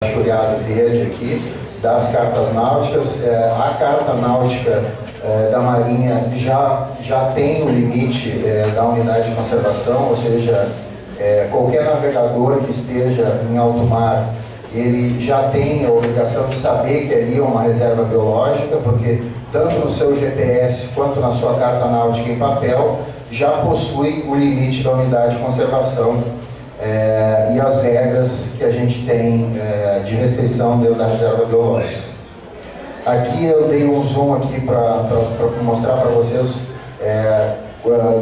folheado verde aqui das cartas náuticas. A carta náutica da Marinha já tem o limite da unidade de conservação, ou seja, qualquer navegador que esteja em alto mar, ele já tem a obrigação de saber que ali é uma reserva biológica, porque tanto no seu GPS quanto na sua carta náutica em papel já possui o limite da unidade de conservação e as regras que a gente tem de restrição dentro da reserva biológica. Aqui eu dei um zoom aqui para mostrar para vocês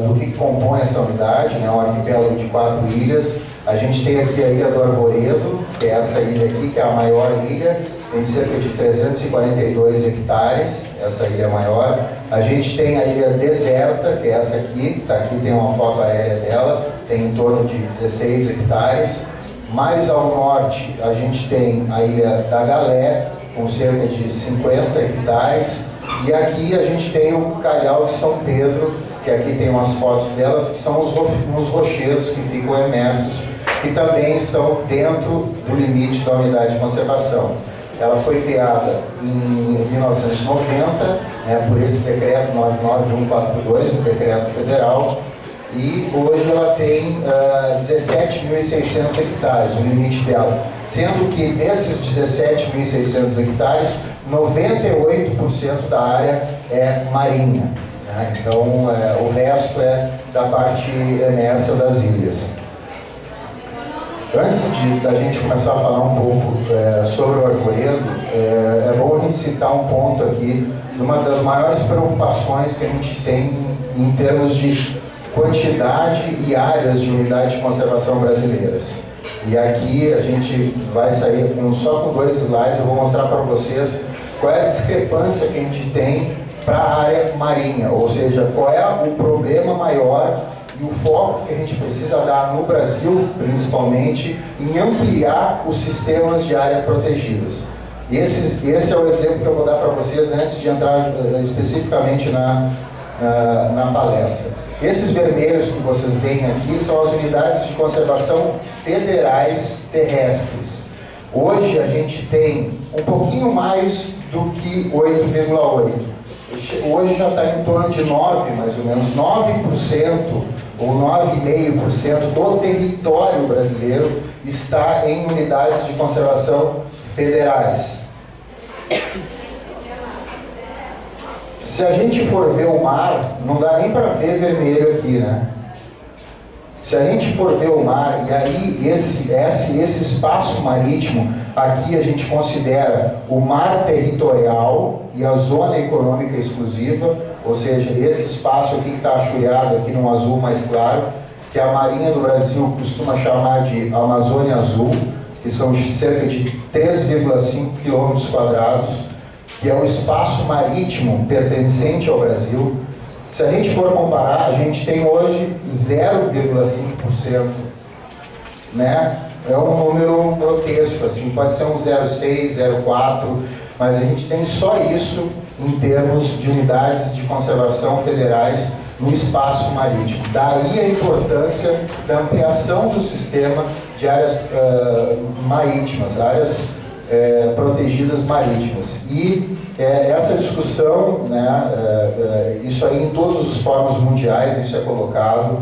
do que compõe essa unidade, né? Um arquipélago de 4 ilhas. A gente tem aqui a Ilha do Arvoredo, que é essa ilha aqui, que é a maior ilha, tem cerca de 342 hectares, essa ilha maior. A gente tem a Ilha Deserta, que é essa aqui, que está aqui, tem uma foto aérea dela, tem em torno de 16 hectares. Mais ao norte, a gente tem a Ilha da Galé, com cerca de 50 hectares. E aqui a gente tem o Calhau de São Pedro, que aqui tem umas fotos delas, que são os rochedos que ficam emersos, que também estão dentro do limite da unidade de conservação. Ela foi criada em 1990, por esse decreto 99142, um decreto federal, e hoje ela tem 17.600 hectares, o limite dela, sendo que desses 17.600 hectares, 98% da área é marinha, né? Então o resto é da parte emersa das ilhas. Antes da gente começar a falar um pouco sobre o arvoredo, é bom a gente citar um ponto aqui, uma das maiores preocupações que a gente tem em termos de quantidade e áreas de unidade de conservação brasileiras. E aqui a gente vai sair só com 2 slides, eu vou mostrar para vocês qual é a discrepância que a gente tem para a área marinha, ou seja, qual é o problema maior e o foco que a gente precisa dar no Brasil, principalmente, em ampliar os sistemas de áreas protegidas. Esse é o exemplo que eu vou dar para vocês antes de entrar especificamente na palestra. Esses vermelhos que vocês veem aqui são as unidades de conservação federais terrestres. Hoje a gente tem um pouquinho mais do que 8,8. Hoje já está em torno de 9, mais ou menos, 9% ou 9,5% do território brasileiro está em unidades de conservação federais. Se a gente for ver o mar, não dá nem para ver vermelho aqui, né? Se a gente for ver o mar, e aí esse espaço marítimo, aqui a gente considera o mar territorial e a zona econômica exclusiva, ou seja, esse espaço aqui que está achulhado aqui num azul mais claro, que a Marinha do Brasil costuma chamar de Amazônia Azul, que são cerca de 3,5 km², que é o espaço marítimo pertencente ao Brasil. Se a gente for comparar, a gente tem hoje 0,5%, né? É um número grotesco, assim, pode ser um 0,6, 0,4, mas a gente tem só isso em termos de unidades de conservação federais no espaço marítimo. Daí a importância da ampliação do sistema de áreas marítimas, áreas protegidas marítimas. E essa discussão, né, isso aí em todos os fóruns mundiais, isso é colocado,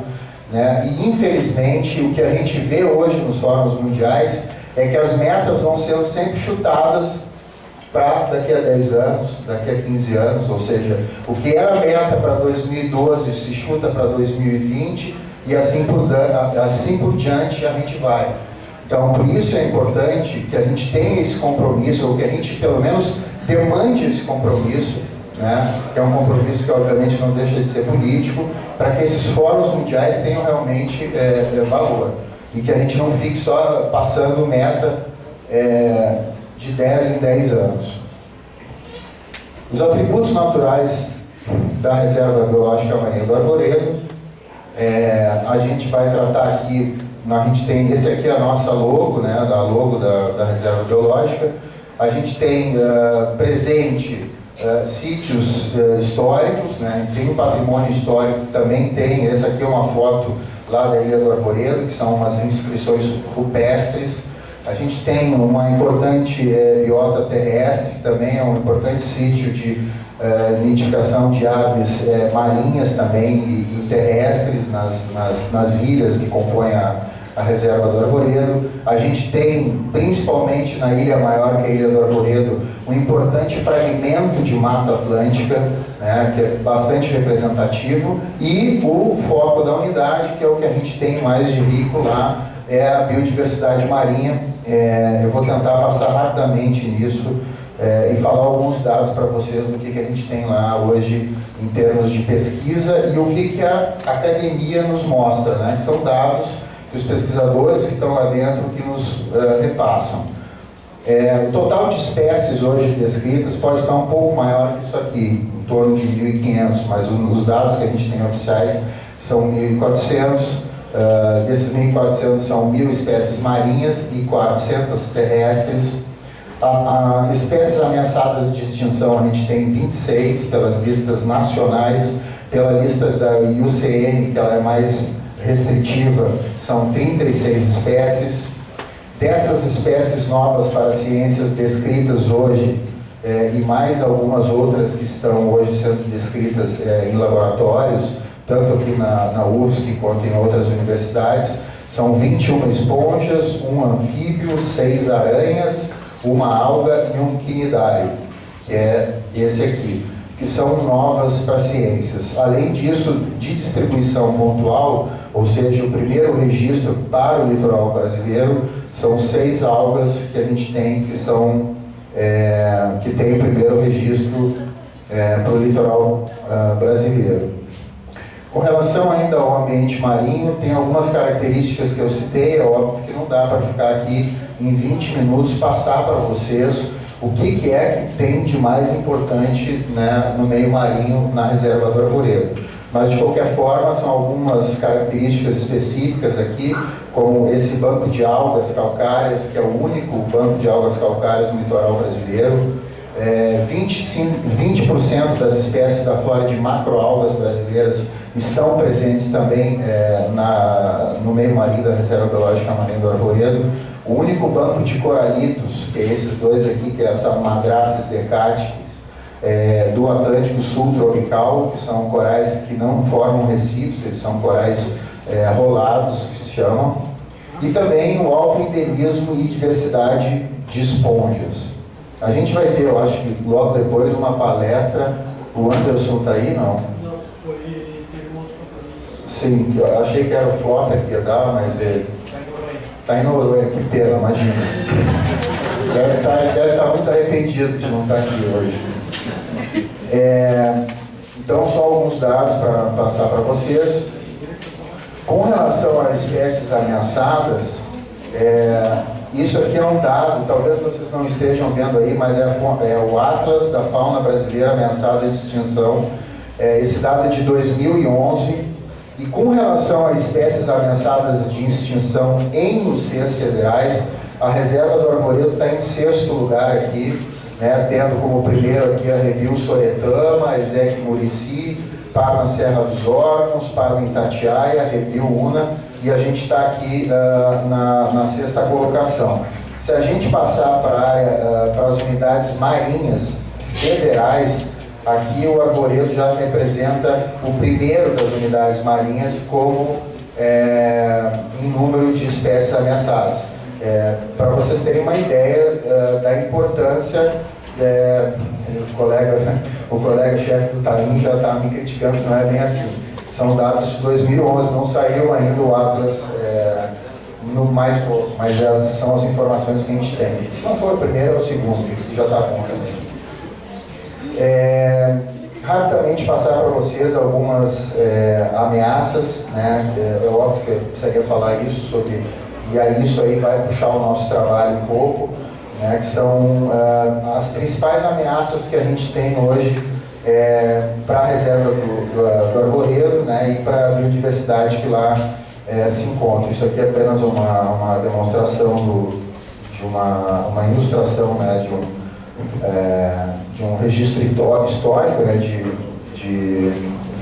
né, e infelizmente o que a gente vê hoje nos fóruns mundiais é que as metas vão sendo sempre chutadas para daqui a 10 anos, daqui a 15 anos, ou seja, o que era meta para 2012 se chuta para 2020 e assim por diante a gente vai. Então, por isso é importante que a gente tenha esse compromisso, ou que a gente, pelo menos, demande esse compromisso, né? Que é um compromisso que, obviamente, não deixa de ser político, para que esses fóruns mundiais tenham realmente valor. E que a gente não fique só passando meta de 10 em 10 anos. Os atributos naturais da Reserva Biológica Marinha do Arvoredo, a gente vai tratar aqui. A gente tem, esse aqui é a nossa logo, né, a logo da Reserva Biológica. A gente tem presente sítios históricos, né, a gente tem um patrimônio histórico que também tem. Essa aqui é uma foto lá da Ilha do Arvoredo, que são umas inscrições rupestres. A gente tem uma importante biota terrestre, que também é um importante sítio de nidificação de aves marinhas também e terrestres nas ilhas que compõem a reserva do Arvoredo. A gente tem, principalmente na Ilha Maior, que é a Ilha do Arvoredo, um importante fragmento de Mata Atlântica, né, que é bastante representativo, e o foco da unidade, que é o que a gente tem mais de rico lá, é a biodiversidade marinha. Eu vou tentar passar rapidamente nisso e falar alguns dados para vocês do que a gente tem lá hoje em termos de pesquisa e o que a academia nos mostra, né, que são dados que os pesquisadores que estão lá dentro que nos repassam. O total de espécies hoje descritas pode estar um pouco maior que isso aqui, em torno de 1.500, mas os dados que a gente tem oficiais são 1.400. Desses 1.400 são 1.000 espécies marinhas e 400 terrestres. Espécies ameaçadas de extinção a gente tem 26 pelas listas nacionais, pela lista da IUCN, que ela é mais restritiva, são 36 espécies. Dessas espécies novas para ciências descritas hoje, e mais algumas outras que estão hoje sendo descritas em laboratórios, tanto aqui na UFSC quanto em outras universidades, são 21 esponjas, um anfíbio, 6 aranhas, uma alga e um quinidário, que é esse aqui, que são novas para ciências. Além disso, de distribuição pontual, ou seja, o primeiro registro para o litoral brasileiro, são 6 algas que a gente tem, que tem o primeiro registro para o litoral brasileiro. Com relação ainda ao ambiente marinho, tem algumas características que eu citei, é óbvio que não dá para ficar aqui em 20 minutos passar para vocês o que é que tem de mais importante, né, no meio marinho na reserva do Arvoredo. Mas, de qualquer forma, são algumas características específicas aqui, como esse banco de algas calcárias, que é o único banco de algas calcárias no litoral brasileiro. 20% das espécies da flora de macroalgas brasileiras estão presentes também no meio marinho da Reserva Biológica Marinha do Arvoredo. O único banco de coralitos, que é esses dois aqui, que é essa Madrastes decáticas, do Atlântico Sul tropical, que são corais que não formam recifes, eles são corais rolados, que se chamam. E também o alto endemismo e diversidade de esponjas. A gente vai ter, eu acho que logo depois, uma palestra. O Anderson está aí, não? Não, teve um outro compromisso. Sim, eu achei que era o Flota que ia dar, mas ele está em Noronha, que pena, imagina. Deve estar muito arrependido de não estar aqui hoje. Então, só alguns dados para passar para vocês. Com relação a espécies ameaçadas, isso aqui é um dado, talvez vocês não estejam vendo aí, mas é o Atlas da Fauna Brasileira Ameaçada de Extinção. Esse dado é de 2011. E com relação a espécies ameaçadas de extinção em UCs federais, a Reserva do Arvoredo está em 6º lugar aqui, né, tendo como primeiro aqui a Rebil Soretama, Ezequiel Murici, Parna Serra dos Órgãos, Parna Itatiaia, Rebil Una, e a gente está aqui na 6ª colocação. Se a gente passar para as unidades marinhas federais, aqui o Arvoredo já representa o primeiro das unidades marinhas como em número de espécies ameaçadas. Para vocês terem uma ideia da importância, o colega-chefe do Taim já está me criticando que não é bem assim. São dados de 2011, não saiu ainda o Atlas no mais novo, mas essas são as informações que a gente tem. Se não for o primeiro, é o segundo, que já está bom também. Rapidamente passar para vocês algumas ameaças, né? É óbvio que eu precisaria falar isso sobre, e aí isso aí vai puxar o nosso trabalho um pouco, né? Que são as principais ameaças que a gente tem hoje para a reserva do Arvoredo, né? E para a biodiversidade que lá se encontra. Isso aqui é apenas uma demonstração de uma ilustração, né? De um registro histórico, né, de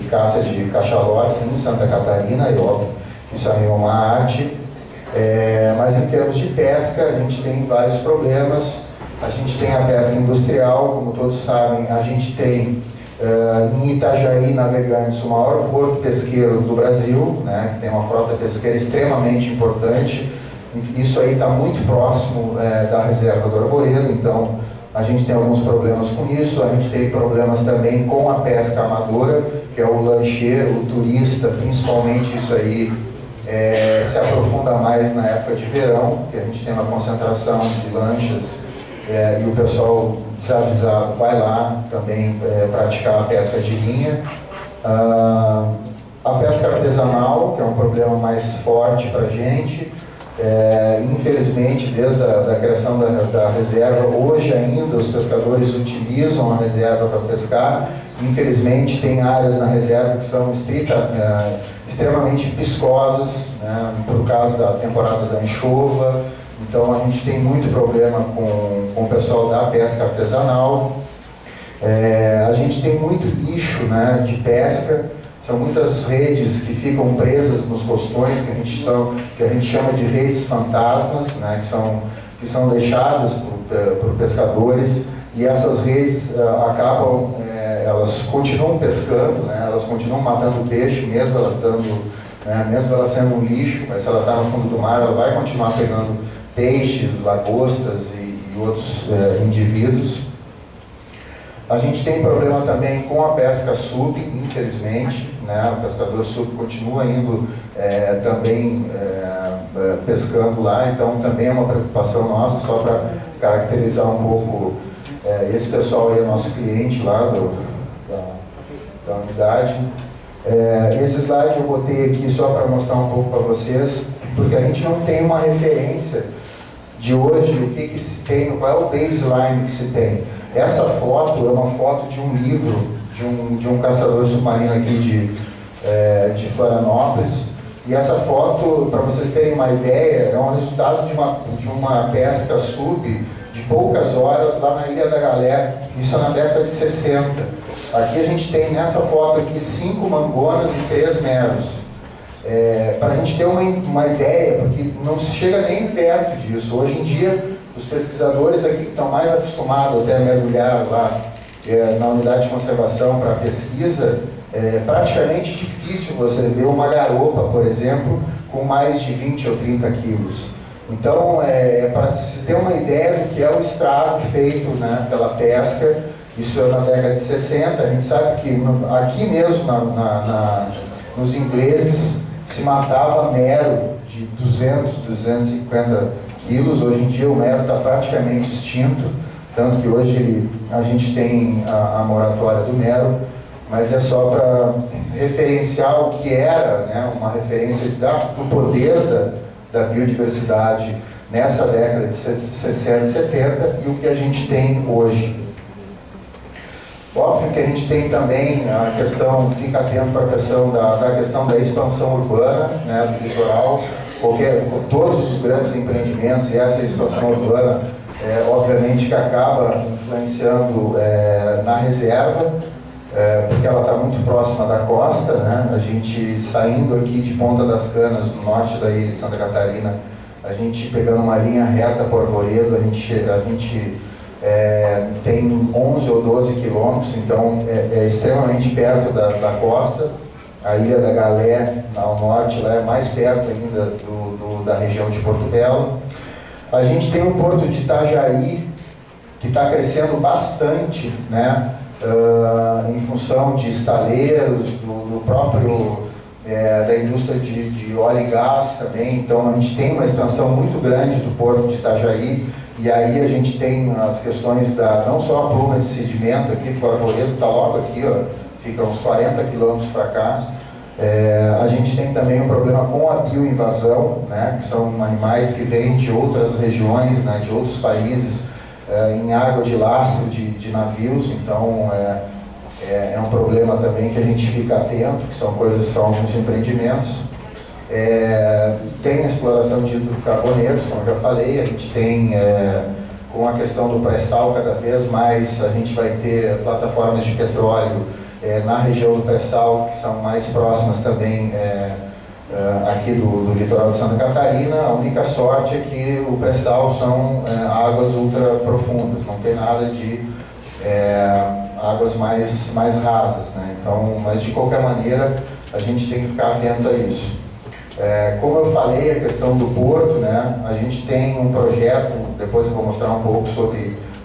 caça de cachalotes em Santa Catarina, e óbvio, isso aí é uma arte. Mas em termos de pesca, a gente tem vários problemas. A gente tem a pesca industrial, como todos sabem, a gente tem em Itajaí Navegantes o maior porto pesqueiro do Brasil, né, que tem uma frota pesqueira extremamente importante. Isso aí está muito próximo da reserva do Arvoredo, então a gente tem alguns problemas com isso. A gente tem problemas também com a pesca amadora, que é o lancheiro, o turista, principalmente isso aí se aprofunda mais na época de verão, que a gente tem uma concentração de lanchas e o pessoal desavisado vai lá também praticar a pesca de linha. A pesca artesanal, que é um problema mais forte para a gente. Infelizmente, desde a criação da reserva, hoje ainda os pescadores utilizam a reserva para pescar. Infelizmente, tem áreas na reserva que são extremamente piscosas, né, por causa da temporada da enxova. Então, a gente tem muito problema com o pessoal da pesca artesanal. A gente tem muito lixo, né, de pesca. São muitas redes que ficam presas nos costões, que a gente chama de redes fantasmas, né, que são deixadas por pescadores, e essas redes elas continuam pescando, né, elas continuam matando peixe, mesmo elas sendo um lixo, mas se ela está no fundo do mar, ela vai continuar pegando peixes, lagostas e outros indivíduos. A gente tem problema também com a pesca sub, infelizmente, né? O pescador sub continua indo também pescando lá, então também é uma preocupação nossa, só para caracterizar um pouco. Esse pessoal aí é nosso cliente lá da unidade. Esse slide eu botei aqui só para mostrar um pouco para vocês, porque a gente não tem uma referência de hoje, o que se tem, qual é o baseline que se tem. Essa foto é uma foto de um livro de um caçador submarino aqui de Florianópolis, e essa foto, para vocês terem uma ideia, é um resultado de uma pesca sub de poucas horas lá na Ilha da Galé, isso é na década de 60. Aqui a gente tem nessa foto aqui 5 mangonas e 3 meros. Para a gente ter uma ideia, porque não se chega nem perto disso. Hoje em dia, os pesquisadores aqui que estão mais acostumados até a mergulhar lá na unidade de conservação para pesquisa, é praticamente difícil você ver uma garopa, por exemplo, com mais de 20 ou 30 quilos. Então, para se ter uma ideia do que é o estrago feito, né, pela pesca, isso é na década de 60, a gente sabe que aqui mesmo nos ingleses se matava mero de 200, 250 quilos. Hoje em dia o mero está praticamente extinto, tanto que hoje a gente tem a moratória do mero, mas é só para referenciar o que era, né, uma referência do poder da biodiversidade nessa década de 60 e 70 e o que a gente tem hoje. Óbvio que a gente tem também a questão, fica atento para a questão da questão da expansão urbana, né, do litoral, todos os grandes empreendimentos, e essa expansão urbana, obviamente que acaba influenciando na reserva, porque ela está muito próxima da costa, né? A gente saindo aqui de Ponta das Canas, no norte da ilha de Santa Catarina, a gente pegando uma linha reta por Arvoredo, a gente tem 11 ou 12 quilômetros, então é extremamente perto da costa. A Ilha da Galé, ao norte, lá é mais perto ainda da região de Porto Belo. A gente tem o porto de Itajaí, que está crescendo bastante, né, em função de estaleiros, do próprio da indústria de óleo e gás também. Então a gente tem uma expansão muito grande do porto de Itajaí. E aí a gente tem as questões não só a pluma de sedimento aqui, porque o Arvoredo está logo aqui, ó, fica uns 40 quilômetros para cá. A gente tem também um problema com a bioinvasão, né, que são animais que vêm de outras regiões, né, de outros países, em água de lastro de navios. Então é um problema também que a gente fica atento, que são alguns empreendimentos. Tem a exploração de hidrocarbonetos, como eu já falei. A gente tem, com a questão do pré-sal, cada vez mais a gente vai ter plataformas de petróleo na região do pré-sal, que são mais próximas também aqui do litoral de Santa Catarina. A única sorte é que o pré-sal são águas ultra profundas, não tem nada de águas mais rasas, né? Então, mas de qualquer maneira a gente tem que ficar atento a isso. Como eu falei, a questão do porto, né? A gente tem um projeto, depois eu vou mostrar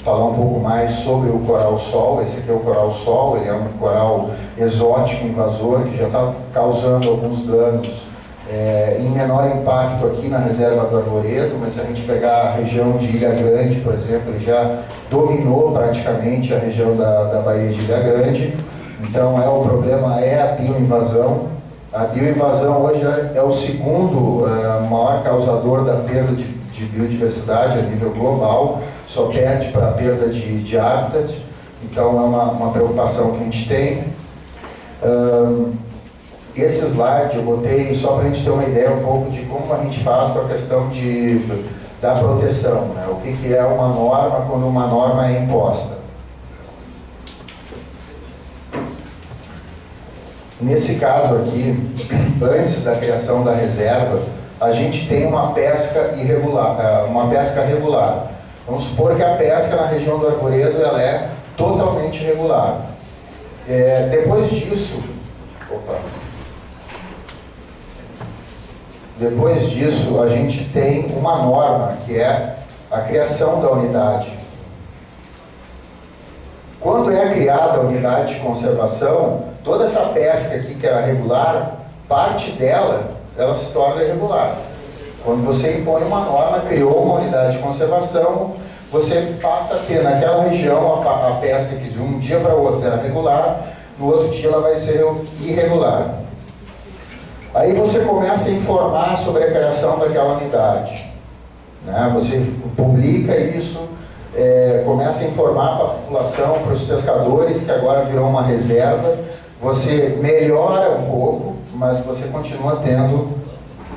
falar um pouco mais sobre o coral-sol. Esse aqui é o coral-sol, ele é um coral exótico, invasor, que já está causando alguns danos em menor impacto aqui na reserva do Arvoredo, mas se a gente pegar a região de Ilha Grande, por exemplo, ele já dominou praticamente a região da Baía de Ilha Grande. Então o problema é a bioinvasão. A bioinvasão hoje é o segundo maior causador da perda de biodiversidade a nível global, só perde para a perda de habitat. Então é uma preocupação que a gente tem. Esse slide eu botei só para a gente ter uma ideia um pouco de como a gente faz com a questão da proteção, né? O que é uma norma quando uma norma é imposta. Nesse caso aqui, antes da criação da reserva, a gente tem uma pesca irregular, Vamos supor que a pesca na região do Arvoredo ela é totalmente irregular. Depois disso, a gente tem uma norma, que é a criação da unidade. Quando é criada a unidade de conservação, toda essa pesca aqui que era regular, parte dela, ela se torna irregular. Quando você impõe uma norma, criou uma unidade de conservação, você passa a ter naquela região a pesca que de um dia para o outro era regular, no outro dia ela vai ser irregular. Aí você começa a informar sobre a criação daquela unidade, né? Você publica isso, começa a informar para a população, para os pescadores, que agora virou uma reserva. Você melhora um pouco, mas você continua tendo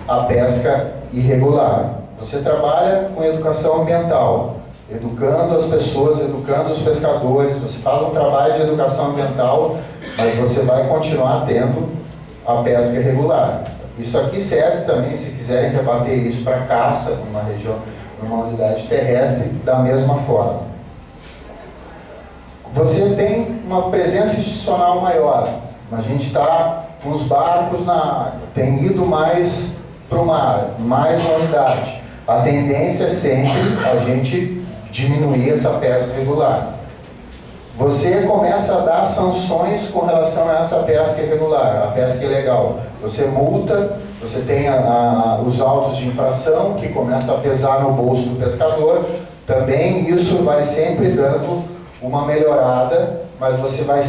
a pesca irregular. Você trabalha com educação ambiental, educando as pessoas, educando os pescadores. Você faz um trabalho de educação ambiental, mas você vai continuar tendo a pesca irregular. Isso aqui serve também, se quiserem rebater isso para caça, numa região, numa unidade terrestre, da mesma forma. Você tem uma presença institucional maior. A gente está com os barcos na água, tem ido mais para o mar, mais na unidade. A tendência é sempre a gente diminuir essa pesca irregular. Você começa a dar sanções com relação a essa pesca irregular, a pesca ilegal. Você multa, você tem os autos de infração que começam a pesar no bolso do pescador. Também isso vai sempre dando uma melhorada, mas você vai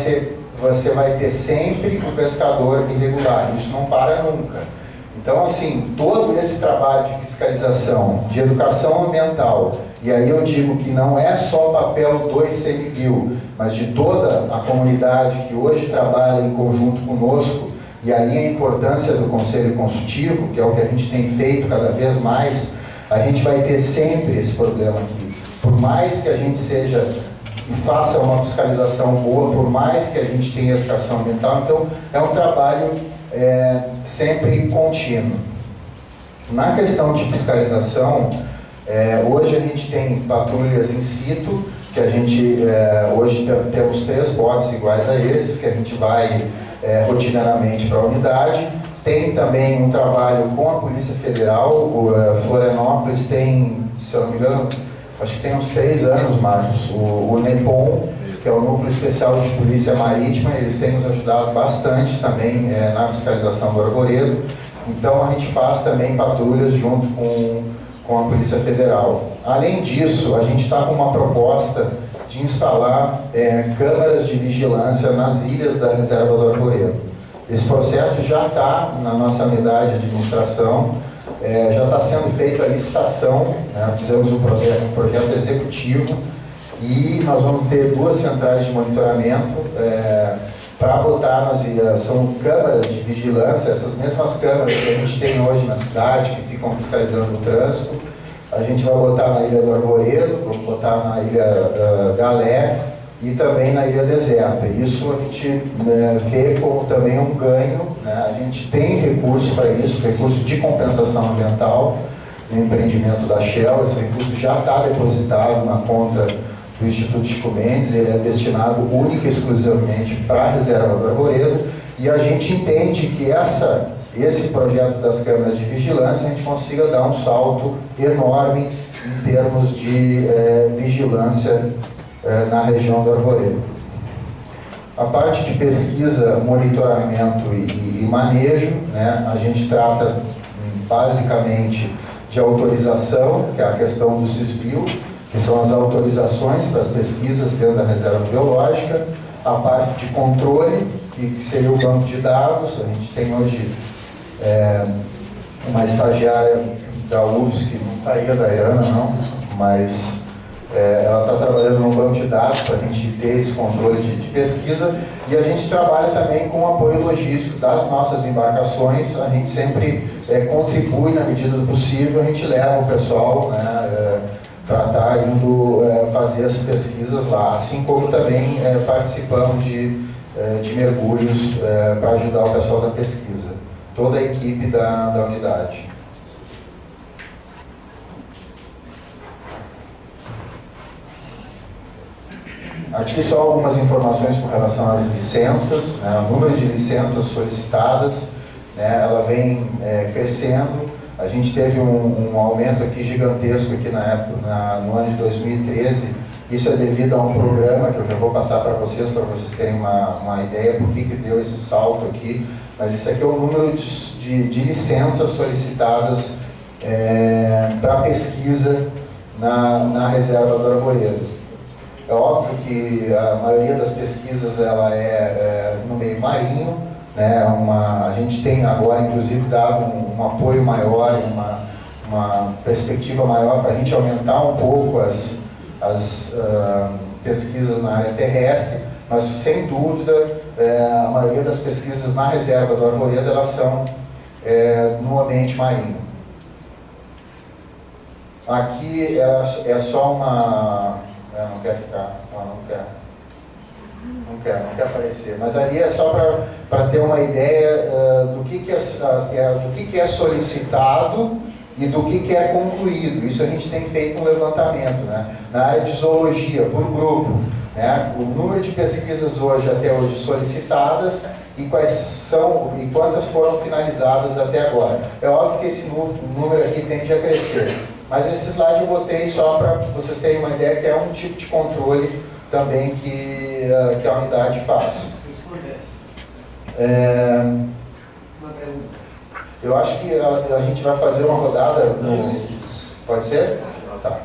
ter sempre o pescador irregular. Isso não para nunca. Então, assim, todo esse trabalho de fiscalização, de educação ambiental, e aí eu digo que não é só papel do ICMBio, mas de toda a comunidade que hoje trabalha em conjunto conosco, e aí a importância do Conselho Consultivo, que é o que a gente tem feito cada vez mais, a gente vai ter sempre esse problema aqui. Por mais que a gente faça uma fiscalização boa, por mais que a gente tenha educação ambiental, então é um trabalho sempre contínuo. Na questão de fiscalização, hoje a gente tem patrulhas in situ, que a gente, hoje temos 3 botes iguais a esses, que a gente vai rotineiramente para a unidade. Tem também um trabalho com a Polícia Federal, Florianópolis tem, se eu não me engano, acho que tem uns 3 anos, Marcos, o NEPOM, que é o Núcleo Especial de Polícia Marítima. Eles têm nos ajudado bastante também na fiscalização do Arvoredo. Então a gente faz também patrulhas junto com a Polícia Federal. Além disso, a gente está com uma proposta de instalar câmeras de vigilância nas ilhas da Reserva do Arvoredo. Esse processo já está na nossa unidade de administração, já está sendo feita a licitação, né? Fizemos um projeto executivo e nós vamos ter 2 centrais de monitoramento para botar nas ilhas. São câmeras de vigilância, essas mesmas câmeras que a gente tem hoje na cidade, que ficam fiscalizando o trânsito. A gente vai botar na Ilha do Arvoredo, vamos botar na Ilha Galé e também na ilha deserta. Isso a gente vê como também um ganho, né? A gente tem recurso para isso, recurso de compensação ambiental no empreendimento da Shell. Esse recurso já está depositado na conta do Instituto Chico Mendes, ele é destinado única e exclusivamente para a reserva do Arvoredo, e a gente entende que esse projeto das câmeras de vigilância a gente consiga dar um salto enorme em termos de vigilância na região do Arvoredo. A parte de pesquisa, monitoramento e manejo, né, a gente trata basicamente de autorização, que é a questão do CISBio, que são as autorizações para as pesquisas dentro da reserva biológica, a parte de controle, que seria o banco de dados. A gente tem hoje uma estagiária da UFSC, não está aí a Dayana não, mas ela está trabalhando no banco de dados para a gente ter esse controle de pesquisa, e a gente trabalha também com o apoio logístico das nossas embarcações. A gente sempre contribui na medida do possível, a gente leva o pessoal, né, para estar indo fazer as pesquisas lá, assim como também participamos de mergulhos para ajudar o pessoal da pesquisa, toda a equipe da unidade. Aqui só algumas informações com relação às licenças, né, o número de licenças solicitadas, né, ela vem crescendo. A gente teve um aumento aqui gigantesco aqui no ano de 2013. Isso é devido a um programa que eu já vou passar para vocês terem uma ideia por que deu esse salto aqui. Mas isso aqui é o número de licenças solicitadas para pesquisa na reserva do Arvoredo. É óbvio que a maioria das pesquisas ela no meio marinho, né? A gente tem agora, inclusive, dado um apoio maior, uma perspectiva maior para a gente aumentar um pouco as pesquisas na área terrestre, mas sem dúvida a maioria das pesquisas na reserva do Arvoredo elas são no ambiente marinho. Aqui é só uma... não quer ficar, não quer aparecer, mas ali é só para ter uma ideia do que é solicitado e do que é concluído. Isso a gente tem feito um levantamento, né? Na área de zoologia, por grupo, né? O número de pesquisas até hoje solicitadas e quantas foram finalizadas até agora. É óbvio que esse número aqui tende a crescer, mas esse slide eu botei só para vocês terem uma ideia que é um tipo de controle também que a unidade faz. Uma pergunta. Eu acho que a gente vai fazer uma rodada. Pode ser? Tá.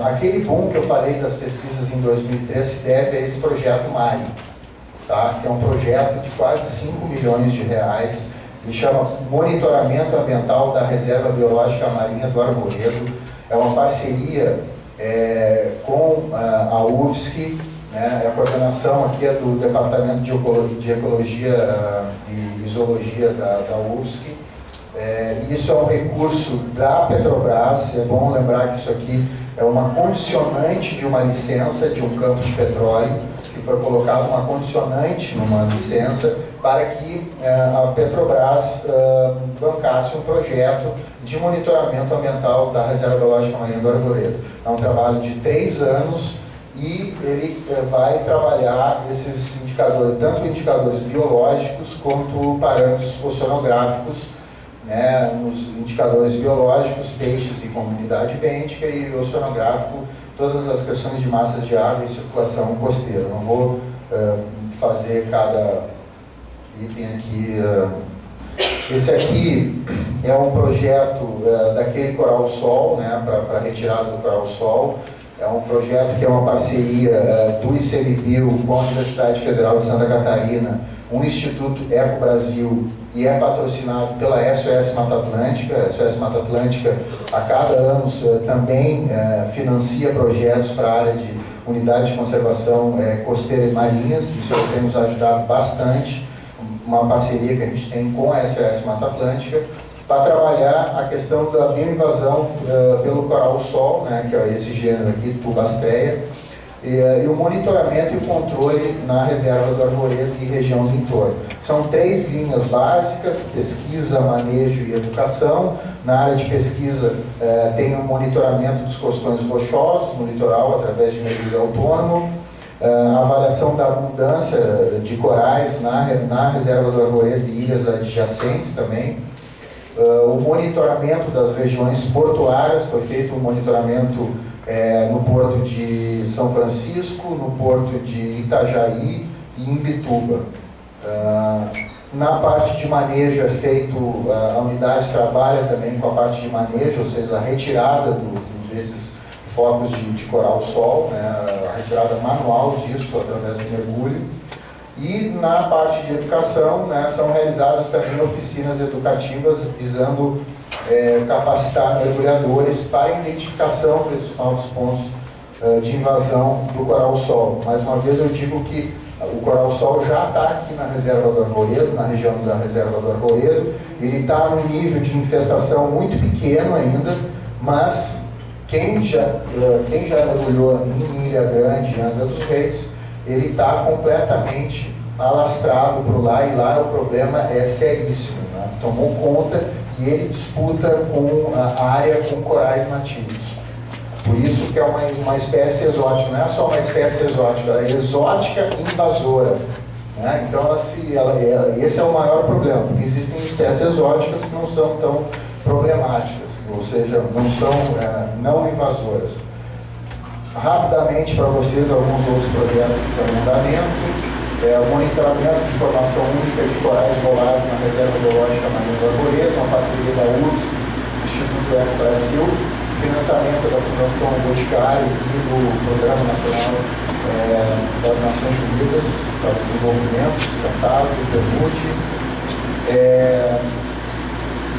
Aquele boom que eu falei das pesquisas em 2003 se deve a esse projeto MARI, tá? Que é um projeto de quase 5 milhões de reais. Ele chama Monitoramento Ambiental da Reserva Biológica Marinha do Arvoredo. É uma parceria com a UFSC, né? A coordenação aqui é do Departamento de Ecologia e Zoologia da UFSC. Isso é um recurso da Petrobras. É bom lembrar que isso aqui é uma condicionante de uma licença de um campo de petróleo, que foi colocado uma condicionante numa licença para que a Petrobras bancasse um projeto de monitoramento ambiental da Reserva Biológica Marinha do Arvoredo. É um trabalho de 3 anos e ele vai trabalhar esses indicadores, tanto indicadores biológicos quanto parâmetros oceanográficos, né, nos indicadores biológicos, peixes e comunidade bêntica, e oceanográfico, todas as questões de massas de água e circulação costeira. Não vou fazer cada item aqui. Esse aqui é um projeto daquele coral-sol, né, para retirada do coral-sol. É um projeto que é uma parceria do ICMBio com a Universidade Federal de Santa Catarina, um Instituto Eco Brasil, e é patrocinado pela SOS Mata Atlântica. A SOS Mata Atlântica, a cada ano, também financia projetos para a área de unidade de conservação costeira e marinhas. Isso tem nos ajudado bastante, uma parceria que a gente tem com a SOS Mata Atlântica, para trabalhar a questão da bioinvasão pelo coral-sol, né, que é esse gênero aqui, Tubastreia. e o monitoramento e o controle na reserva do Arvoredo e região do entorno. São 3 linhas básicas: pesquisa, manejo e educação. Na área de pesquisa tem o monitoramento dos costões rochosos no litoral através de mergulho autônomo, a avaliação da abundância de corais na reserva do Arvoredo e ilhas adjacentes também, o monitoramento das regiões portuárias. Foi feito um monitoramento no Porto de São Francisco, no Porto de Itajaí e em Bituba. Na parte de manejo é feito, a unidade trabalha também com a parte de manejo, ou seja, a retirada desses focos de coral-sol, né, a retirada manual disso através do mergulho. E na parte de educação, né, são realizadas também oficinas educativas visando capacitar mergulhadores para a identificação desses novos pontos de invasão do coral-sol. Mais uma vez eu digo que o coral-sol já está aqui na reserva do Arvoredo, na região da reserva do Arvoredo. Ele está num nível de infestação muito pequeno ainda, mas quem já mergulhou em Ilha Grande, em Angra dos Reis, ele está completamente alastrado por lá, e lá o problema é seríssimo, né? Tomou conta e ele disputa com a área com corais nativos. Por isso que é uma espécie exótica, não é só uma espécie exótica, ela é exótica invasora, né? Então esse é o maior problema, porque existem espécies exóticas que não são tão problemáticas, ou seja, não são não invasoras. Rapidamente para vocês alguns outros projetos que estão em andamento: o monitoramento de formação única de corais rolados na Reserva Biológica Marinha do Arvoredo, uma parceria da UFSC, Instituto Eco Brasil, financiamento da Fundação Boticário e do Programa Nacional das Nações Unidas para o Desenvolvimento Sustentável, o PNUD.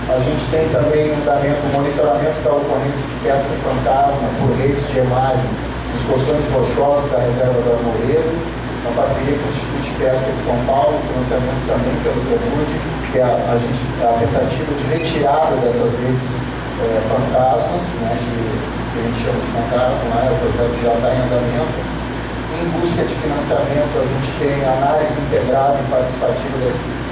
A gente tem também em andamento o monitoramento da ocorrência de pesca fantasma por redes de emalhe nos costões rochosos da Reserva do Arvoredo, uma parceria com o Instituto de Pesca de São Paulo, financiamento também pelo PNUD, que é a tentativa de retirada dessas redes fantasmas, né, que a gente chama de fantasma, né, o projeto já está em andamento. Em busca de financiamento, a gente tem a análise integrada e participativa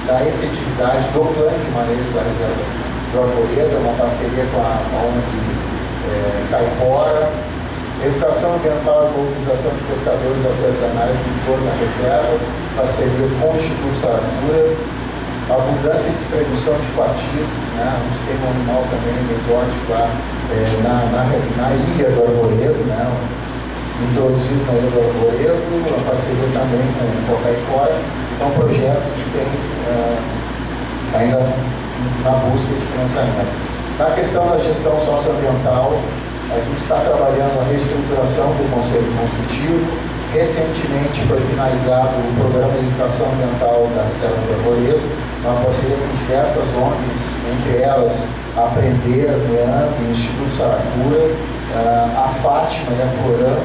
da efetividade do plano de manejo da reserva do Arvoredo, uma parceria com a ONG Caipora. Educação ambiental e mobilização de pescadores artesanais no entorno da reserva, parceria com o Instituto Saracura. Abundância e distribuição de coatis, né? A gente tem um animal também exótico lá na Ilha do Arvoredo, né? Introduzidos na Ilha do Arvoredo, a parceria também com o Caipora. São projetos que têm ainda na busca de financiamento. Na questão da gestão socioambiental, a gente está trabalhando a reestruturação do Conselho Consultivo. Recentemente foi finalizado o Programa de Educação Ambiental da Reserva do Arvoredo, uma parceria com diversas ONGs, entre elas Aprender, NEAMP, Instituto Saracura, a Fátima e a Floran.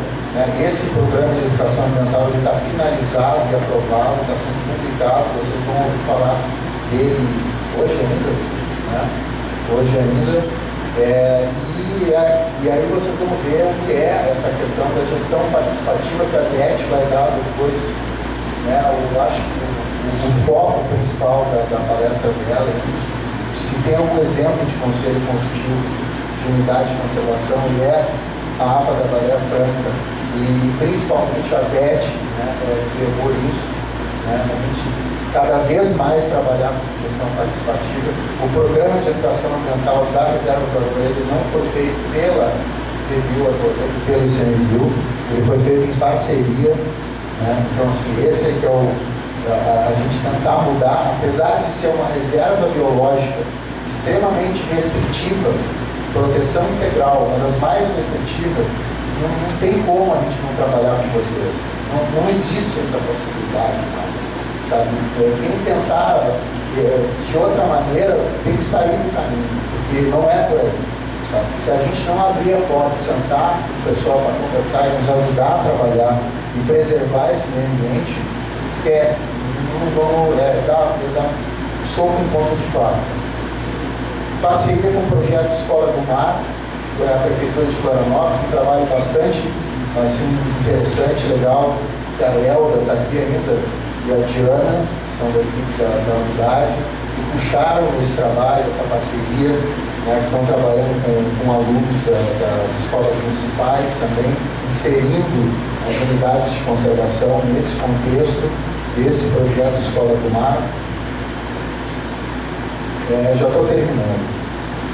Esse programa de educação ambiental está finalizado e aprovado, está sendo publicado, vocês vão ouvir falar dele hoje ainda, né? Hoje ainda. E aí vocês vão ver o que é essa questão da gestão participativa que a Beth vai dar depois, né? Eu acho que o foco principal da palestra dela é isso. Se tem algum exemplo de conselho consultivo de unidade de conservação, e é a APA da Baía Franca, e principalmente a Beth, né, que levou isso, né? A gente cada vez mais trabalhar com gestão participativa. O programa de educação ambiental da Reserva do Arvoredo não foi feito pela pelo ICMBio, ele foi feito em parceria, né? Então, assim, esse é que é a gente tentar mudar, apesar de ser uma reserva biológica extremamente restritiva, proteção integral, uma das mais restritivas, não tem como a gente não trabalhar com vocês. Não existe essa possibilidade mais. Sabe? Quem pensar de outra maneira tem que sair do caminho, porque não é por aí. Sabe? Se a gente não abrir a porta, sentar com o pessoal para conversar e nos ajudar a trabalhar e preservar esse meio ambiente, esquece. Não vamos dar soco em ponta de faca. Parceria com o projeto Escola do Mar, a Prefeitura de Florianópolis, um trabalho bastante assim, interessante, legal, que a Elda está aqui ainda, e a Diana, que são da equipe da unidade, que puxaram esse trabalho, essa parceria, né, que estão trabalhando com alunos das escolas municipais também, inserindo as unidades de conservação nesse contexto desse projeto Escola do Mar. Já estou terminando.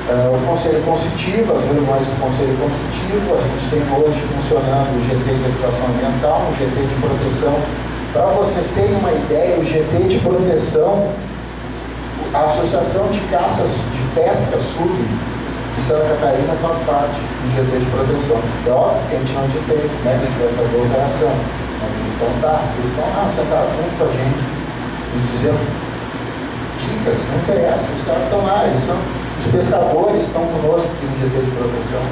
O Conselho Consultivo, as reuniões do Conselho Consultivo, a gente tem hoje funcionando o GT de Educação Ambiental, o GT de Proteção. Para vocês terem uma ideia, o GT de Proteção, a Associação de Caças de Pesca Sub de Santa Catarina faz parte do GT de Proteção. É óbvio que a gente não diz bem como é que a gente vai fazer a operação, mas eles estão lá sentados junto com a gente, nos dizendo dicas, não interessa, os caras estão lá, os pescadores estão conosco aqui no GT de Proteção.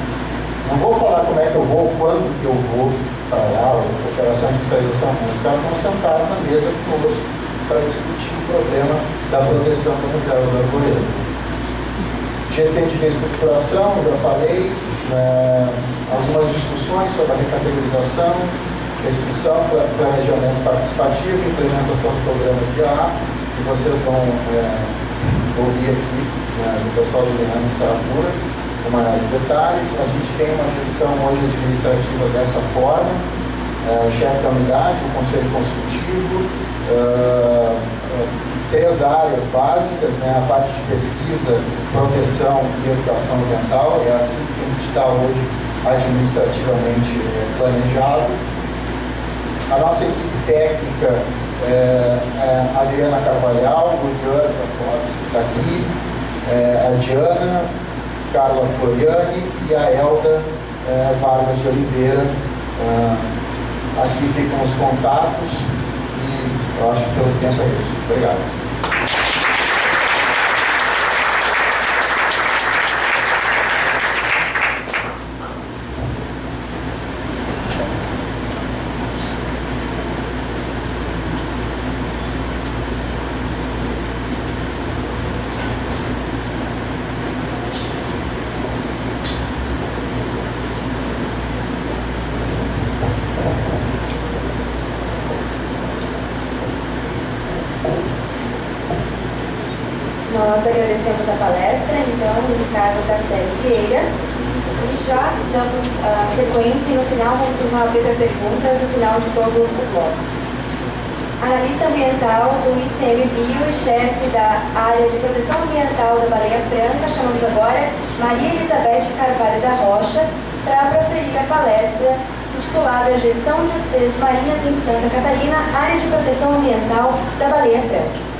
Não vou falar como é que eu vou, quando que eu vou para lá, operação de fiscalização, os caras estão sentados na mesa conosco para discutir o problema da proteção da reserva do arvoredo. GT de reestruturação, já falei, algumas discussões sobre a recategorização, restrição, planejamento participativo, implementação do programa de A, que vocês vão ouvir aqui do pessoal do Leandro Sarapura, com maiores detalhes. A gente tem uma gestão hoje administrativa dessa forma, o chefe da unidade, o conselho consultivo, 3 áreas básicas, né, a parte de pesquisa, proteção e educação ambiental, é assim que a gente está hoje administrativamente planejado. A nossa equipe técnica a Adriana Carvalhal, o Ian que está aqui, a Diana, Carla Floriani e a Elda Vargas de Oliveira. Aqui ficam os contatos e eu acho que pelo tempo é isso. Obrigado. Nós agradecemos a palestra, então, do Ricardo Castelli Vieira, e já damos a sequência e no final vamos abrir para perguntas no final de todo o bloco. Analista ambiental do ICMBio e chefe da área de proteção ambiental da Baleia Franca, chamamos agora Maria Elizabeth Carvalho da Rocha para proferir a palestra intitulada Gestão de Ucês Marinhas em Santa Catarina, área de proteção ambiental da Baleia Franca.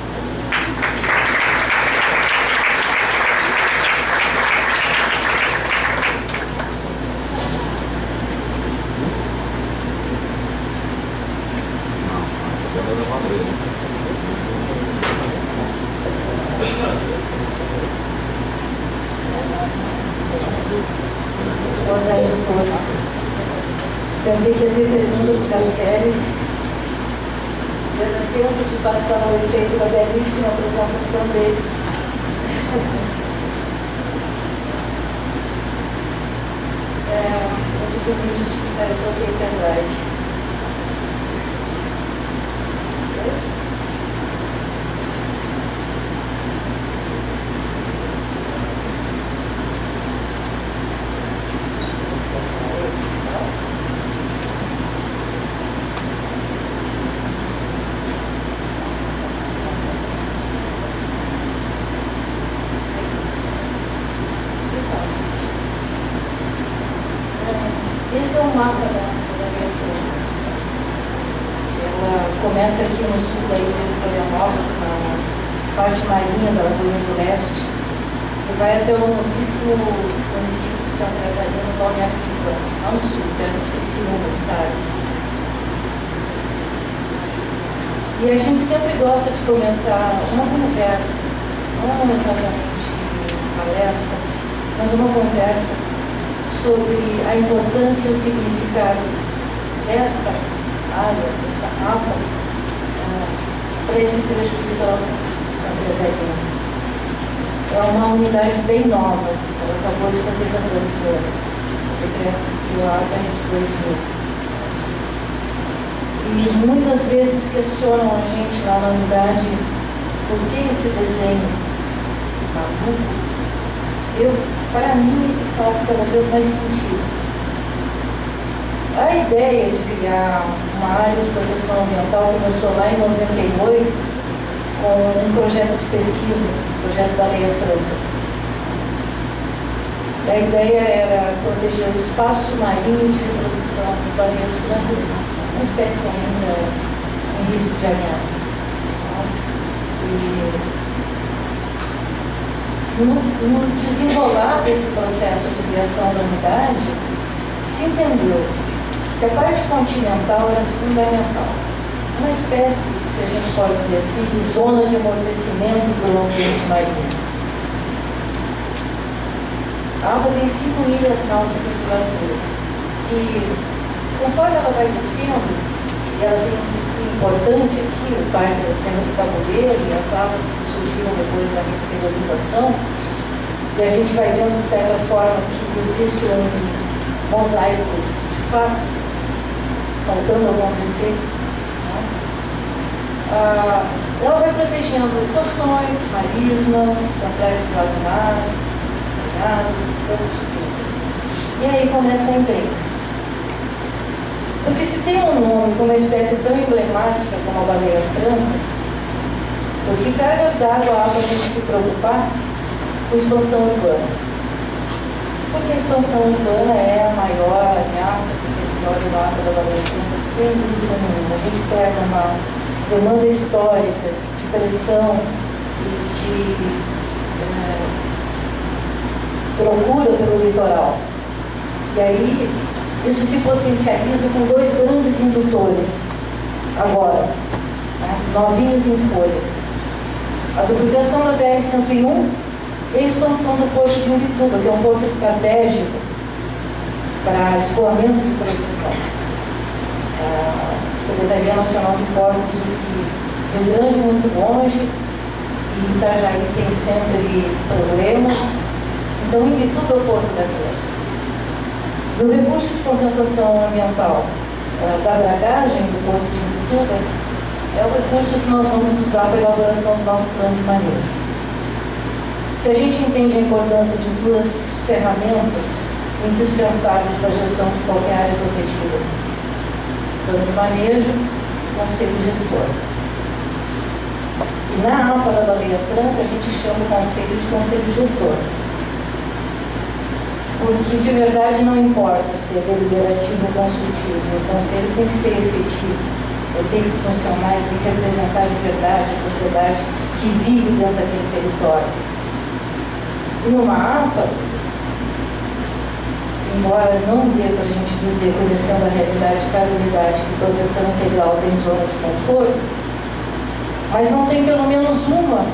Boa tarde a todos. Pensei que ia ter pergunta do Castelli. Dando tempo de passar o efeito da belíssima apresentação dele. Eu preciso me justificar, eu troquei o pendrive. Esse é o mapa da Baleia Franca. Ela começa aqui no sul da ilha de Florianópolis, na parte marinha da Lagoinha do Leste, e vai até o novíssimo município de Santa Catarina, Balneário Camboriú, lá no sul, perto de Criciúma, sabe? E a gente sempre gosta de começar uma conversa, não exatamente palestra, mas uma conversa sobre a importância e o significado desta área, desta APA, para esse trecho do litoral de Santa Catarina. É uma unidade bem nova, ela acabou de fazer 14 anos, o decreto criou a APA de 2000. E muitas vezes questionam a gente lá na unidade por que esse desenho maluco. Para mim, faz cada vez mais sentido. A ideia de criar uma área de proteção ambiental começou lá em 98 com um projeto de pesquisa, o projeto Baleia Franca. A ideia era proteger o espaço marinho de reprodução das baleias francas, uma espécie ainda em risco de ameaça. E no desenrolar desse processo de criação da unidade, se entendeu que a parte continental era fundamental. Uma espécie, se a gente pode dizer assim, de zona de amortecimento do ambiente marinho. A água tem 5 milhas náuticas de largura. E conforme ela vai descendo, e ela tem um risco importante aqui, o Parque da Serra do Tabuleiro e as águas que surgiram depois da revitalização, e a gente vai vendo de certa forma que existe um mosaico de fato faltando acontecer. Ela vai protegendo costões, marismas, complexos lagunares, e aí começa a encrenca. Porque se tem um nome com uma espécie tão emblemática como a baleia franca, por que cargas d'água há para a gente se preocupar com expansão urbana? Porque a expansão urbana é a maior ameaça para o território lá da baleia franca, sem dúvida nenhuma. A gente pega uma demanda histórica de pressão e de procura pelo litoral. E aí, isso se potencializa com 2 grandes indutores, agora, né, novinhos em folha. A duplicação da BR-101 e a expansão do porto de Imbituba, que é um porto estratégico para escoamento de produção. A Secretaria Nacional de Portos diz que Rio Grande é muito longe e Itajaí tem sempre problemas. Então, Imbituba é o porto da criança. No recurso de compensação ambiental da dragagem do porto de Imbituba, é o recurso que nós vamos usar para a elaboração do nosso plano de manejo. Se a gente entende a importância de 2 ferramentas indispensáveis para a gestão de qualquer área protegida, plano de manejo e conselho gestor. E na APA da Baleia Franca, a gente chama o conselho de conselho gestor. Porque de verdade não importa se é deliberativo ou consultivo, o conselho tem que ser efetivo, ele tem que funcionar, ele tem que representar de verdade a sociedade que vive dentro daquele território. E numa APA, embora não dê para a gente dizer, conhecendo a realidade de cada unidade, que proteção integral tem zona de conforto, mas não tem pelo menos uma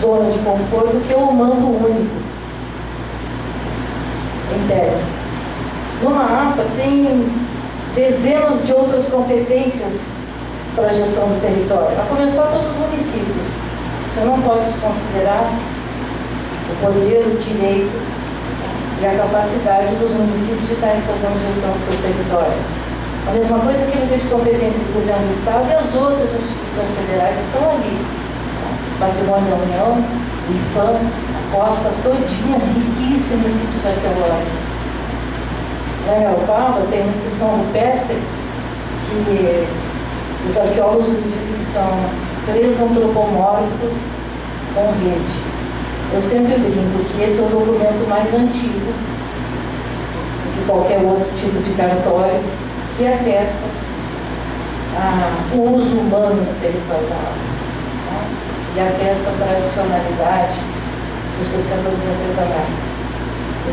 zona de conforto que é um mando único. Em tese. Numa APA tem dezenas de outras competências para a gestão do território, a começar pelos municípios. Você não pode desconsiderar o poder, o direito e a capacidade dos municípios de estarem fazendo gestão dos seus territórios. A mesma coisa que ele de competência do governo do Estado e as outras instituições federais que estão ali. Patrimônio da União, o IFAM, costa todinha riquíssima em sítios arqueológicos. Na Europa tem uma inscrição rupestre que os arqueólogos dizem que são 3 antropomorfos com rede. Eu sempre brinco que esse é o documento mais antigo do que qualquer outro tipo de cartório que atesta o uso humano do território da água, né? E atesta a tradicionalidade dos pescadores artesanais.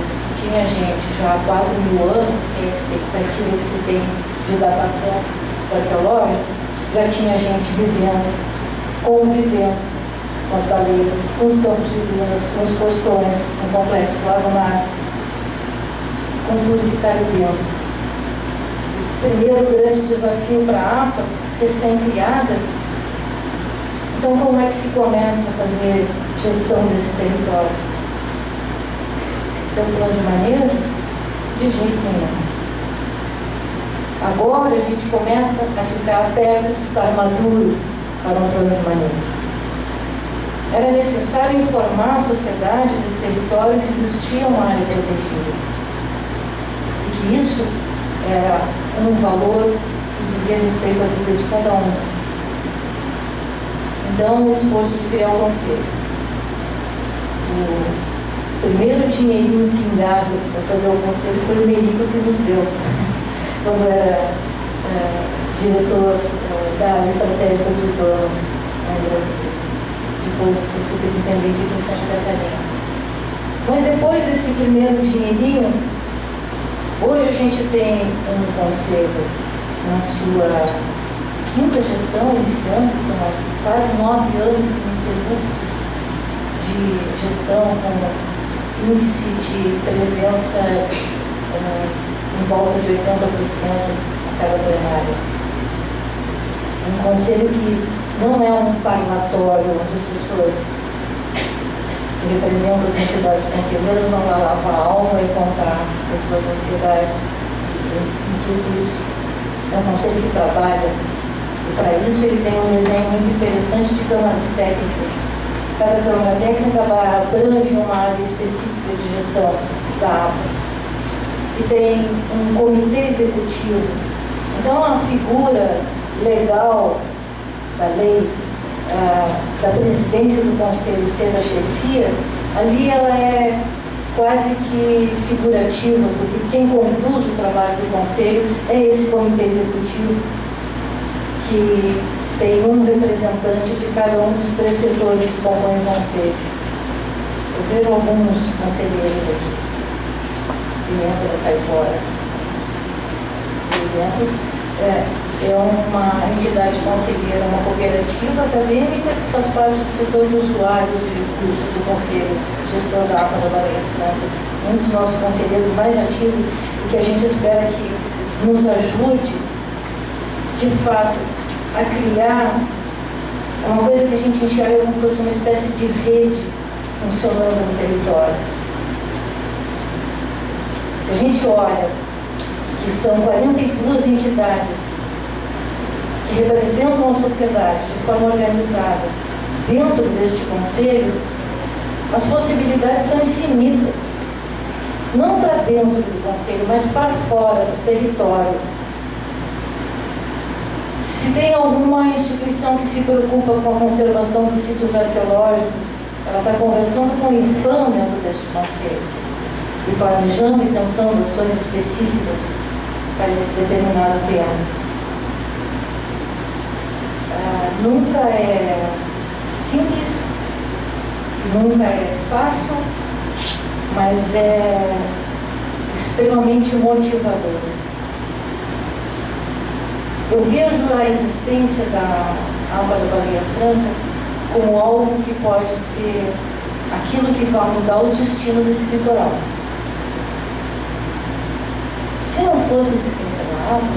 Se tinha gente já há 4.000 anos, que é a expectativa que se tem de datação dos sítios arqueológicos, já tinha gente vivendo, convivendo com as baleias, com os campos de dunas, com os costões, com o complexo lagunar, com tudo que está ali dentro. O primeiro grande desafio para a APA, recém-criada, então como é que se começa a fazer gestão desse território? Tem um plano de manejo? De jeito nenhum. Agora a gente começa a ficar perto de estar maduro para um plano de manejo. Era necessário informar a sociedade desse território que existia uma área protegida e que isso era um valor que dizia respeito à vida de cada um. Então, o esforço de criar o conselho. O primeiro dinheirinho pingado para fazer o conselho foi o Merico que nos deu, quando era diretor da área estratégica do urbano no Brasil, depois de ser superintendente aqui em Santa Catarina. Mas depois desse primeiro dinheirinho, hoje a gente tem um conselho na sua quinta gestão, iniciando, são quase 9 anos ininterruptos de gestão, com índice de presença em volta de 80% a cada plenário. Um conselho que não é um parlatório onde as pessoas que representam as entidades conselheiras vão lá lavar a alma e contar as suas ansiedades e inquietudes. É um conselho que trabalha, e para isso ele tem um desenho muito interessante de câmaras técnicas. Cada câmara técnica abrange uma área específica de gestão da APA. E tem um comitê executivo. Então a figura legal da lei, da presidência do conselho ser a chefia, ali ela é quase que figurativa, porque quem conduz o trabalho do conselho é esse comitê executivo, que tem um representante de cada um dos 3 setores que compõem o conselho. Eu vejo alguns conselheiros aqui, Pimenta da Caipora, por exemplo, é uma entidade conselheira, uma cooperativa acadêmica que faz parte do setor de usuários de recursos do Conselho Gestor da APA da Baleia Franca, um dos nossos conselheiros mais ativos e que a gente espera que nos ajude, de fato, a criar uma coisa que a gente enxerga como se fosse uma espécie de rede funcionando no território. Se a gente olha que são 42 entidades que representam a sociedade de forma organizada dentro deste conselho, as possibilidades são infinitas. Não para dentro do conselho, mas para fora do território. Se tem alguma instituição que se preocupa com a conservação dos sítios arqueológicos, ela está conversando com o IFAM dentro deste conselho e planejando e pensando ações específicas para esse determinado tema. Nunca é simples, nunca é fácil, mas é extremamente motivador. Eu vejo a existência da APA da Baleia Franca como algo que pode ser aquilo que vai mudar o destino desse litoral. Se não fosse a existência da APA,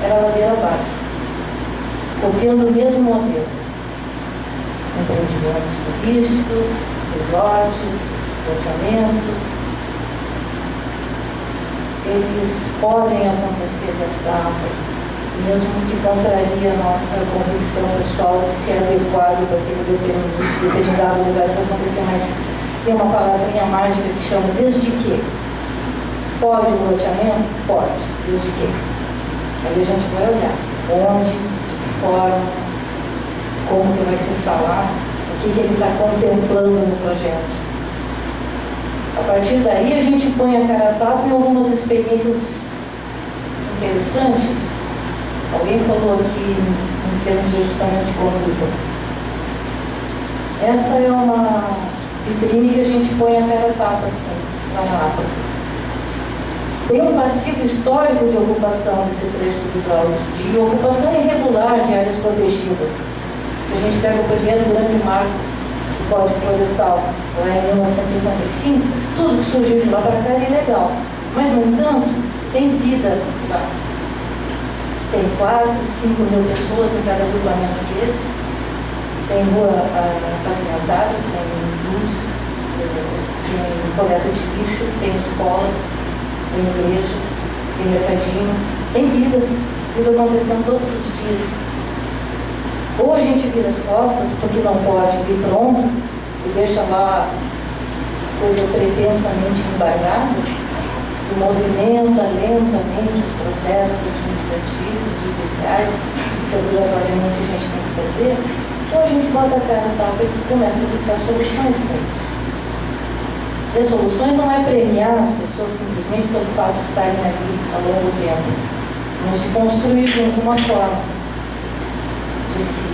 era ladeira abaixo, copiando o mesmo modelo. Empreendimentos turísticos, resorts, loteamentos, eles podem acontecer dentro da APA, mesmo que contraria a nossa convicção pessoal de ser adequado para aquele determinado lugar isso acontecer, mas tem uma palavrinha mágica que chama desde que. Pode o loteamento? Pode, desde que. Aí a gente vai olhar onde, de que forma, como que vai se instalar, o que ele está contemplando no projeto. A partir daí a gente põe a cara a tapa em algumas experiências interessantes. Alguém falou aqui nos termos de ajustamento de conduta. Essa é uma vitrine que a gente põe a cara a tapa assim, lá na APA. Tem um passivo histórico de ocupação desse trecho do litoral, de ocupação irregular de áreas protegidas. Se a gente pega o primeiro grande marco do Código Florestal, lá em 1965, tudo que surgiu de lá para cá é ilegal. Mas, no entanto, tem vida lá. Tem 4, 5 mil pessoas em cada agrupamento desse. Tem rua pavimentada, tem luz, tem coleta de lixo, tem escola, tem igreja, tem mercadinho. Tem vida acontecendo todos os dias. Ou a gente vira as costas porque não pode vir pronto e deixa lá a coisa pretensamente embargada e movimenta lentamente os processos administrativos, judiciais, que obrigatoriamente a gente tem que fazer, ou a gente bota a cara a tapa e começa a buscar soluções para isso. E as soluções não é premiar as pessoas simplesmente pelo fato de estarem ali a longo tempo, mas de construir junto uma forma de si.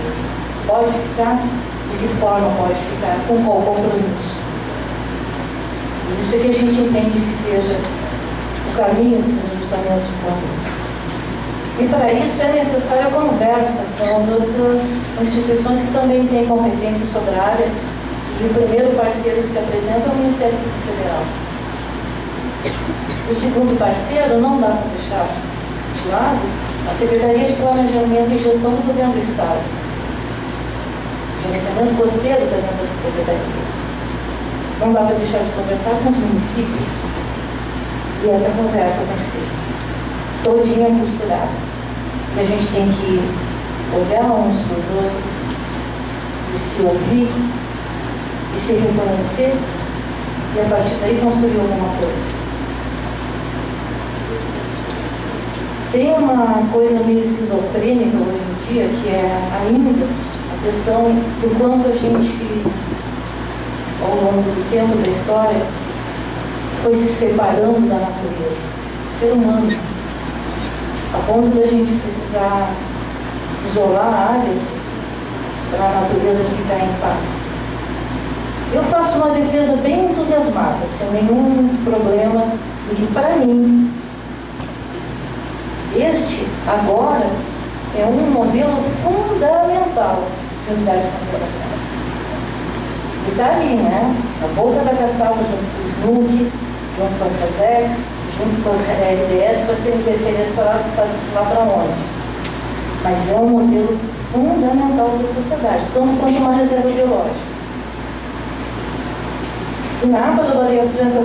Pode ficar? De que forma pode ficar? Com qual compromisso? Isso é que a gente entende que seja o caminho desses ajustamentos de conduta. E para isso é necessária a conversa com as outras instituições que também têm competência sobre a área. E o primeiro parceiro que se apresenta é o Ministério Público Federal. O segundo parceiro não dá para deixar de lado a Secretaria de Planejamento e Gestão do Governo do Estado. O gerenciamento costeiro está dentro dessa secretaria. Não dá para deixar de conversar com os municípios. E essa conversa tem que ser todinha costurada. E a gente tem que olhar uns para os outros e se ouvir e se reconhecer e a partir daí construir alguma coisa. Tem uma coisa meio esquizofrênica hoje em dia, que é ainda a questão do quanto a gente, ao longo do tempo da história, foi se separando da natureza, do ser humano, a ponto da gente precisar isolar áreas para a natureza ficar em paz. Eu faço uma defesa bem entusiasmada, sem nenhum problema, de que, para mim, este, agora, é um modelo fundamental de unidade de conservação. E está ali, né? Na boca da caçamba, junto com o SNUC, junto com as CASEX, junto com as LDS, para serem defenestrados, sabe-se lá para onde. Mas é um modelo fundamental da sociedade, tanto quanto uma reserva biológica. E na APA da Baleia Franca,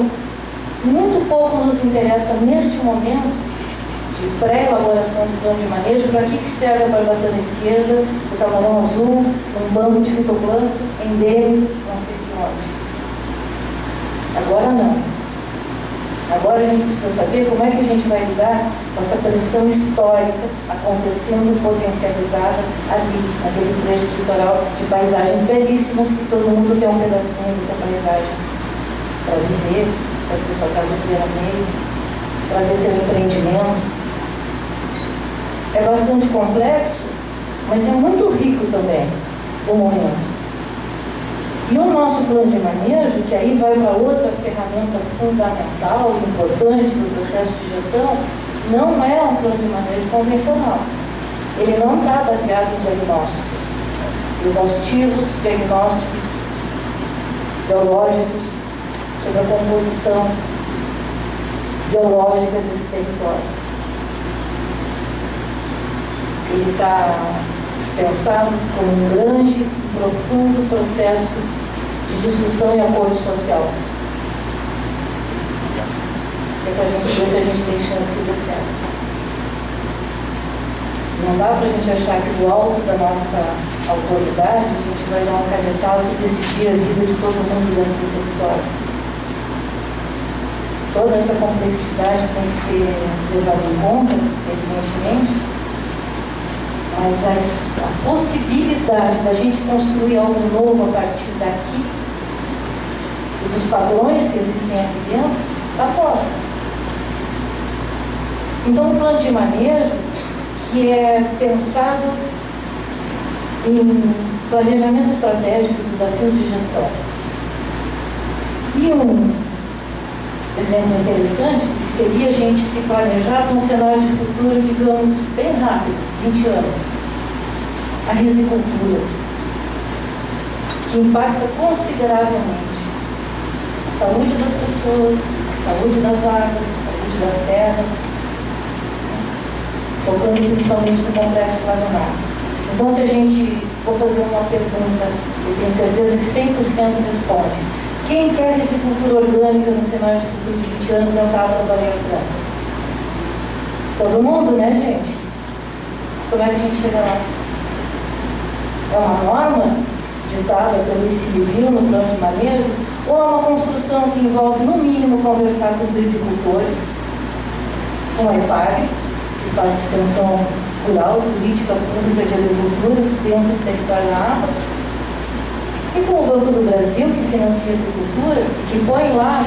muito pouco nos interessa neste momento de pré-elaboração do plano de manejo, para que serve a barbatana esquerda, do camarão azul, um banco de fitoplâncton endêmico, não sei de onde. Agora não. Agora a gente precisa saber como é que a gente vai lidar com essa pressão histórica acontecendo, potencializada ali, naquele trecho litoral de paisagens belíssimas que todo mundo quer um pedacinho dessa paisagem para viver, para ter sua casa de veraneio, para ter seu empreendimento. É bastante complexo, mas é muito rico também o momento. E o nosso plano de manejo, que aí vai para outra ferramenta fundamental, importante para o processo de gestão, não é um plano de manejo convencional. Ele não está baseado em diagnósticos exaustivos, diagnósticos biológicos sobre a composição biológica desse território. Ele está pensado como um grande e profundo processo de discussão e acordo social. É para a gente ver se a gente tem chance de dar certo. Não dá para a gente achar que do alto da nossa autoridade a gente vai dar um canetaço e decidir a vida de todo mundo dentro do território. Toda essa complexidade tem que ser levada em conta, evidentemente, mas a possibilidade da gente construir algo novo a partir daqui e dos padrões que existem aqui dentro está posta. Então, um plano de manejo que é pensado em planejamento estratégico, desafios de gestão. E um exemplo interessante seria a gente se planejar para um cenário de futuro, digamos, bem rápido, 20 anos. A risicultura, que impacta consideravelmente a saúde das pessoas, a saúde das águas, a saúde das terras, focando principalmente no complexo lagunar. Então, se a gente for fazer uma pergunta, eu tenho certeza que 100% responde. Quem quer risicultura orgânica no cenário de futuro de 20 anos dentro da Baleia Franca? Todo mundo, né, gente? Como é que a gente chega lá? É uma norma ditada pelo ICMBio no plano de manejo, ou é uma construção que envolve, no mínimo, conversar com os agricultores, com a EPAG, que faz extensão rural, política pública de agricultura dentro do território da APA, e com o Banco do Brasil, que financia a agricultura, e que põe lá,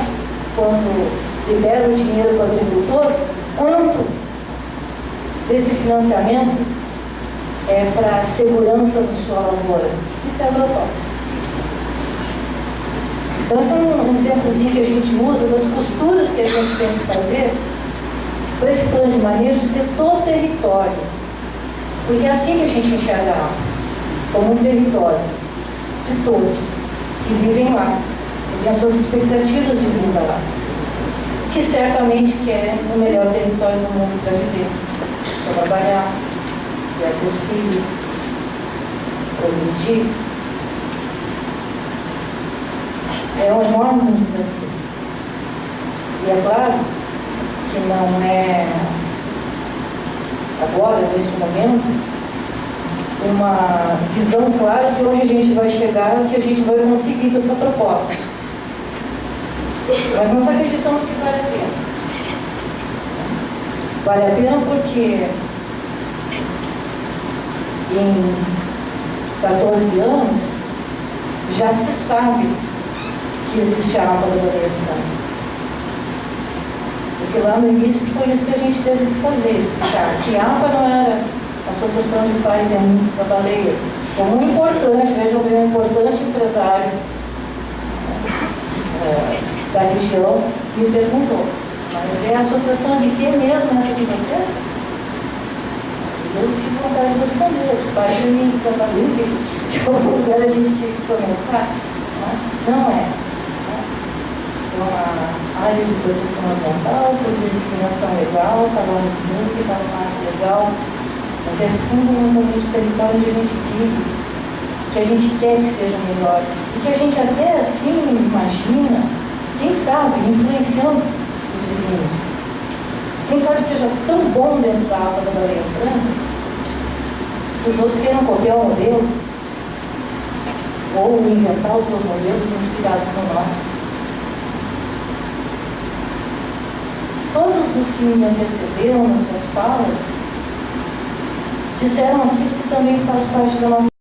quando libera o dinheiro para o agricultor, quanto desse financiamento é para a segurança da sua lavoura. Isso é agrotóxico. Então, esse é um exemplozinho que a gente usa das costuras que a gente tem que fazer para esse plano de manejo ser do território. Porque é assim que a gente enxerga a APA, como um território de todos que vivem lá, que têm as suas expectativas de vir para lá, que certamente querem o melhor território do mundo para viver, para trabalhar, criar seus filhos, progredir. É um enorme desafio. E é claro que não é agora, nesse momento, uma visão clara de onde a gente vai chegar e que a gente vai conseguir com essa proposta. Mas nós acreditamos que vale a pena. Vale a pena porque em 14 anos já se sabe que existe a APA da Baleia Franca. Porque lá no início foi isso que a gente teve que fazer, explicar que a APA não era a Associação de Pais e Amigos da Baleia, como um importante, vejam bem, um importante empresário da região, me perguntou, mas é a associação de que mesmo essa de vocês? Eu tive vontade de responder, de Pais e Amigos da Baleia, que é o lugar a gente tinha que começar. Não é. É uma área de proteção ambiental, por designação legal, está lá no SNUC, está no marco legal, mas é fundamentalmente o território onde a gente vive, que a gente quer que seja melhor, e que a gente até assim imagina, quem sabe, influenciando os vizinhos. Quem sabe seja tão bom dentro da APA da Baleia Franca, que os outros queiram copiar o modelo, ou inventar os seus modelos inspirados no nosso. Todos os que me antecederam nas suas falas disseram aquilo que também faz parte da nossa